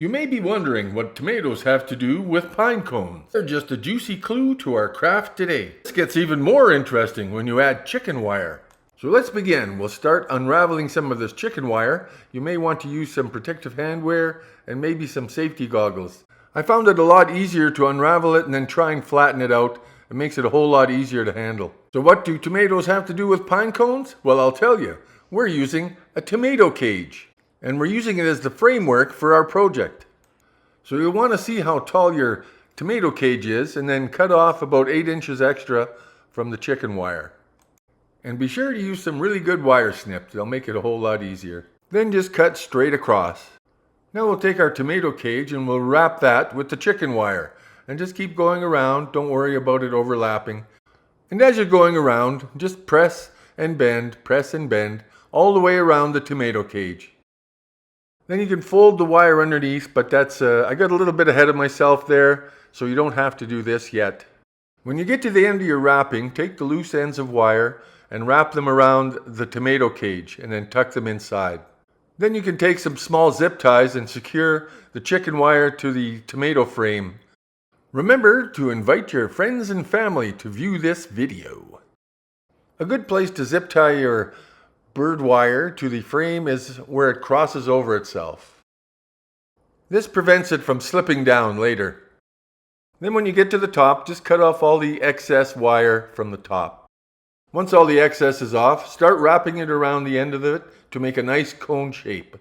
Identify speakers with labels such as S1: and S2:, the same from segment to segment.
S1: You may be wondering what tomatoes have to do with pine cones. They're just a juicy clue to our craft today. This gets even more interesting when you add chicken wire. So let's begin. We'll start unraveling some of this chicken wire. You may want to use some protective handwear and maybe some safety goggles. I found it a lot easier to unravel it and then try and flatten it out. It makes it a whole lot easier to handle. So what do tomatoes have to do with pine cones? Well, I'll tell you. We're using a tomato cage, and we're using it as the framework for our project. So you'll want to see how tall your tomato cage is and then cut off about 8 inches extra from the chicken wire. And be sure to use some really good wire snips. They'll make it a whole lot easier. Then just cut straight across. Now we'll take our tomato cage and we'll wrap that with the chicken wire. And just keep going around. Don't worry about it overlapping. And as you're going around, just press and bend all the way around the tomato cage. Then you can fold the wire underneath, but I got a little bit ahead of myself there, so you don't have to do this yet. When you get to the end of your wrapping, take the loose ends of wire and wrap them around the tomato cage and then tuck them inside. Then you can take some small zip ties and secure the chicken wire to the tomato frame. Remember to invite your friends and family to view this video. A good place to zip tie your bird wire to the frame is where it crosses over itself. This prevents it from slipping down later. Then when you get to the top, just cut off all the excess wire from the top. Once all the excess is off, start wrapping it around the end of it to make a nice cone shape.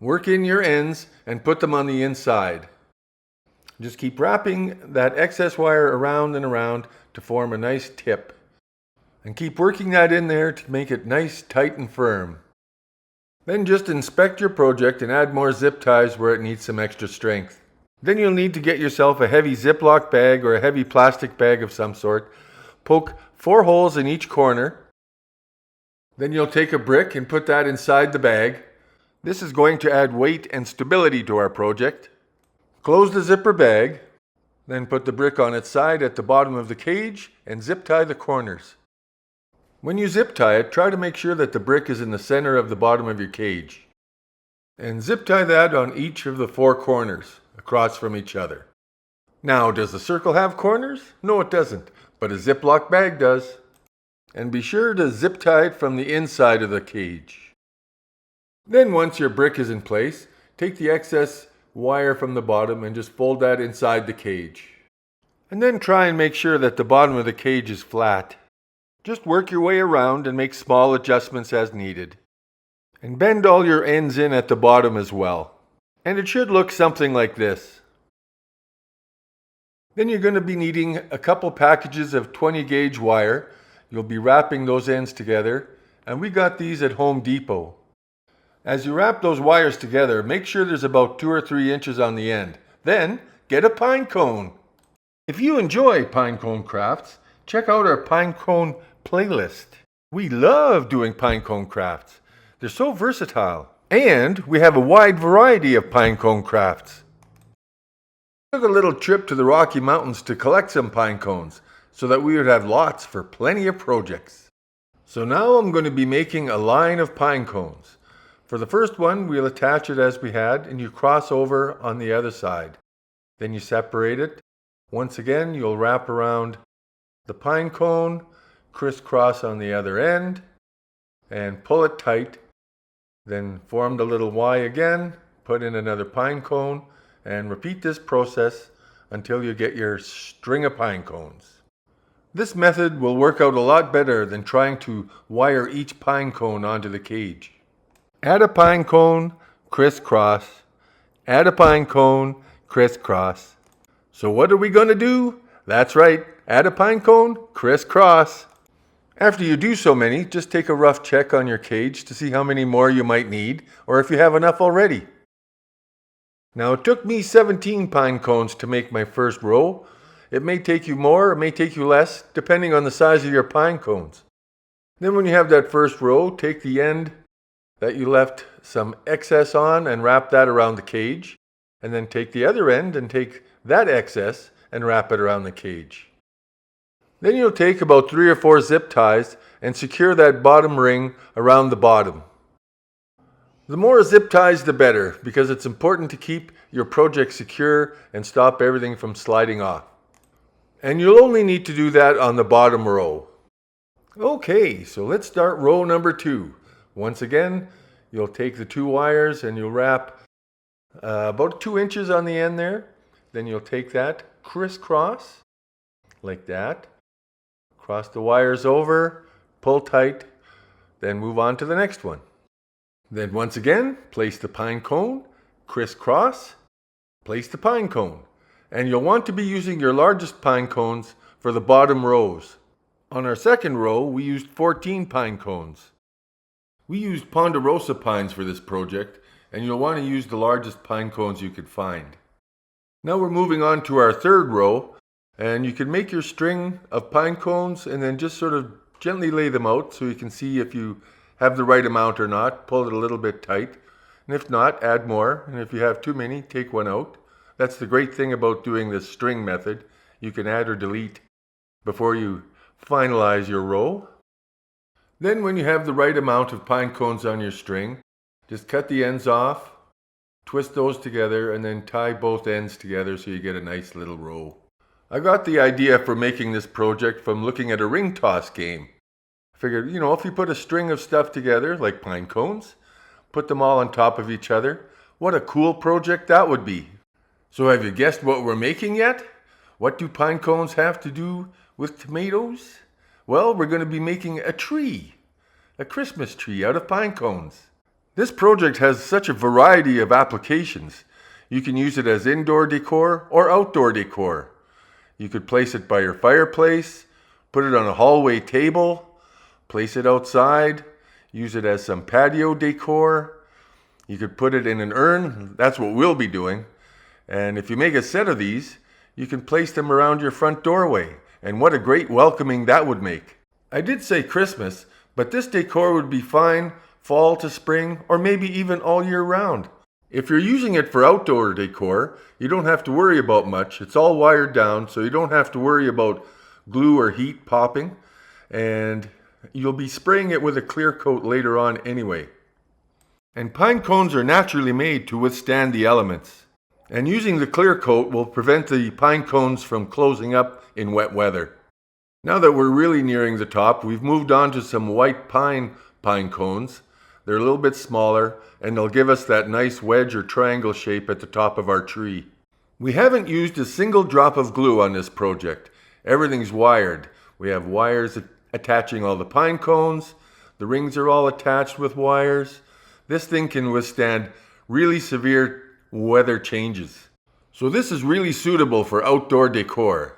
S1: Work in your ends and put them on the inside. Just keep wrapping that excess wire around and around to form a nice tip. And keep working that in there to make it nice, tight, and firm. Then just inspect your project and add more zip ties where it needs some extra strength. Then you'll need to get yourself a heavy Ziploc bag or a heavy plastic bag of some sort. Poke 4 holes in each corner. Then you'll take a brick and put that inside the bag. This is going to add weight and stability to our project. Close the zipper bag. Then put the brick on its side at the bottom of the cage and zip tie the corners. When you zip tie it, try to make sure that the brick is in the center of the bottom of your cage. And zip tie that on each of the 4 corners, across from each other. Now, does the circle have corners? No, it doesn't, but a Ziploc bag does. And be sure to zip tie it from the inside of the cage. Then once your brick is in place, take the excess wire from the bottom and just fold that inside the cage. And then try and make sure that the bottom of the cage is flat. Just work your way around and make small adjustments as needed. And bend all your ends in at the bottom as well. And it should look something like this. Then you're going to be needing a couple packages of 20 gauge wire. You'll be wrapping those ends together. And we got these at Home Depot. As you wrap those wires together, make sure there's about 2 or 3 inches on the end. Then get a pine cone. If you enjoy pine cone crafts, check out our pine cone playlist. We love doing pine cone crafts. They're so versatile. And we have a wide variety of pine cone crafts. We took a little trip to the Rocky Mountains to collect some pine cones so that we would have lots for plenty of projects. So now I'm going to be making a line of pine cones. For the first one, we'll attach it as we had and you cross over on the other side. Then you separate it. Once again, you'll wrap around the pine cone, crisscross on the other end, and pull it tight. Then form the little Y again, put in another pine cone, and repeat this process until you get your string of pine cones. This method will work out a lot better than trying to wire each pine cone onto the cage. Add a pine cone, crisscross. Add a pine cone, crisscross. So what are we going to do? That's right, add a pine cone, crisscross. After you do so many, just take a rough check on your cage to see how many more you might need, or if you have enough already. Now it took me 17 pine cones to make my first row. It may take you more, it may take you less, depending on the size of your pine cones. Then when you have that first row, take the end that you left some excess on and wrap that around the cage. And then take the other end and take that excess and wrap it around the cage. Then you'll take about 3 or 4 zip ties and secure that bottom ring around the bottom. The more zip ties, the better, because it's important to keep your project secure and stop everything from sliding off. And you'll only need to do that on the bottom row. Okay, so let's start row number 2. Once again, you'll take the 2 wires and you'll wrap about 2 inches on the end there. Then you'll take that, crisscross, like that. Cross the wires over, pull tight, then move on to the next one. Then once again, place the pine cone, crisscross, place the pine cone. And you'll want to be using your largest pine cones for the bottom rows. On our second row, we used 14 pine cones. We used ponderosa pines for this project, and you'll want to use the largest pine cones you could find. Now we're moving on to our third row, and you can make your string of pine cones and then just sort of gently lay them out so you can see if you have the right amount or not. Pull it a little bit tight, and if not, add more, and if you have too many, take one out. That's the great thing about doing this string method. You can add or delete before you finalize your row. Then when you have the right amount of pine cones on your string, just cut the ends off, twist those together, and then tie both ends together so you get a nice little row. I got the idea for making this project from looking at a ring toss game. I figured, if you put a string of stuff together, like pine cones, put them all on top of each other, what a cool project that would be. So have you guessed what we're making yet? What do pine cones have to do with tomatoes? Well, we're going to be making a tree, a Christmas tree out of pine cones. This project has such a variety of applications. You can use it as indoor decor or outdoor decor. You could place it by your fireplace, put it on a hallway table, place it outside, use it as some patio decor. You could put it in an urn. That's what we'll be doing. And if you make a set of these, you can place them around your front doorway. And what a great welcoming that would make. I did say Christmas, but this decor would be fine fall to spring or maybe even all year round. If you're using it for outdoor decor, you don't have to worry about much. It's all wired down, so you don't have to worry about glue or heat popping. And you'll be spraying it with a clear coat later on anyway. And pine cones are naturally made to withstand the elements. And using the clear coat will prevent the pine cones from closing up in wet weather. Now that we're really nearing the top, we've moved on to some white pine cones. They're a little bit smaller, and they'll give us that nice wedge or triangle shape at the top of our tree. We haven't used a single drop of glue on this project. Everything's wired. We have wires attaching all the pine cones. The rings are all attached with wires. This thing can withstand really severe weather changes. So this is really suitable for outdoor decor.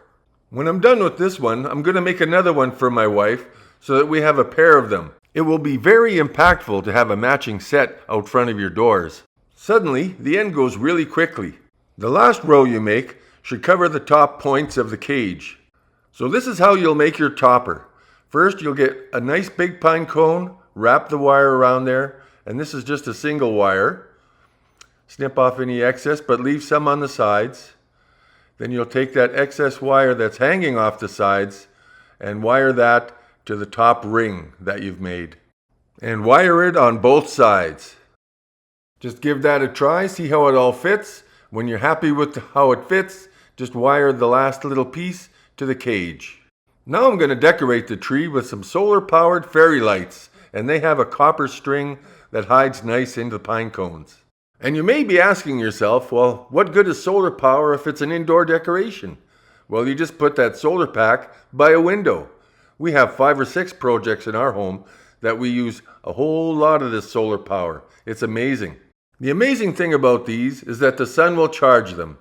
S1: When I'm done with this one, I'm going to make another one for my wife so that we have a pair of them. It will be very impactful to have a matching set out front of your doors. Suddenly, the end goes really quickly. The last row you make should cover the top points of the cage. So this is how you'll make your topper. First, you'll get a nice big pine cone, wrap the wire around there, and this is just a single wire. Snip off any excess, but leave some on the sides. Then you'll take that excess wire that's hanging off the sides and wire that to the top ring that you've made. And wire it on both sides. Just give that a try, see how it all fits. When you're happy with how it fits, just wire the last little piece to the cage. Now I'm going to decorate the tree with some solar-powered fairy lights, and they have a copper string that hides nice into the pine cones. And you may be asking yourself, well, what good is solar power if it's an indoor decoration? Well, you just put that solar pack by a window. We have 5 or 6 projects in our home that we use a whole lot of this solar power. It's amazing. The amazing thing about these is that the sun will charge them.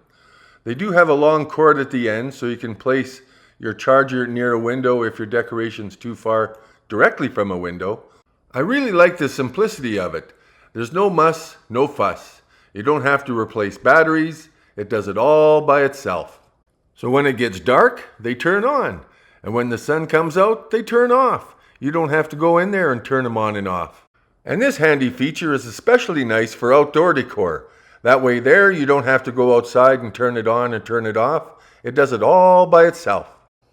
S1: They do have a long cord at the end, so you can place your charger near a window if your decoration's too far directly from a window. I really like the simplicity of it. There's no muss, no fuss. You don't have to replace batteries. It does it all by itself. So when it gets dark, they turn on. And when the sun comes out, they turn off. You don't have to go in there and turn them on and off. And this handy feature is especially nice for outdoor decor. That way there, you don't have to go outside and turn it on and turn it off. It does it all by itself.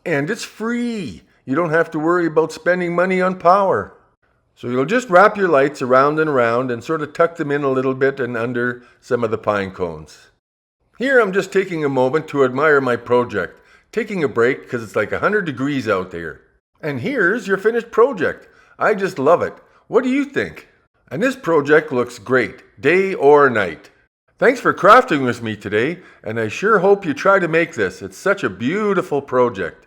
S1: And it's free. You don't have to worry about spending money on power. So you'll just wrap your lights around and around and sort of tuck them in a little bit and under some of the pine cones. Here I'm just taking a moment to admire my project, taking a break because it's like 100 degrees out there. And here's your finished project. I just love it. What do you think? And this project looks great, day or night. Thanks for crafting with me today, and I sure hope you try to make this. It's such a beautiful project.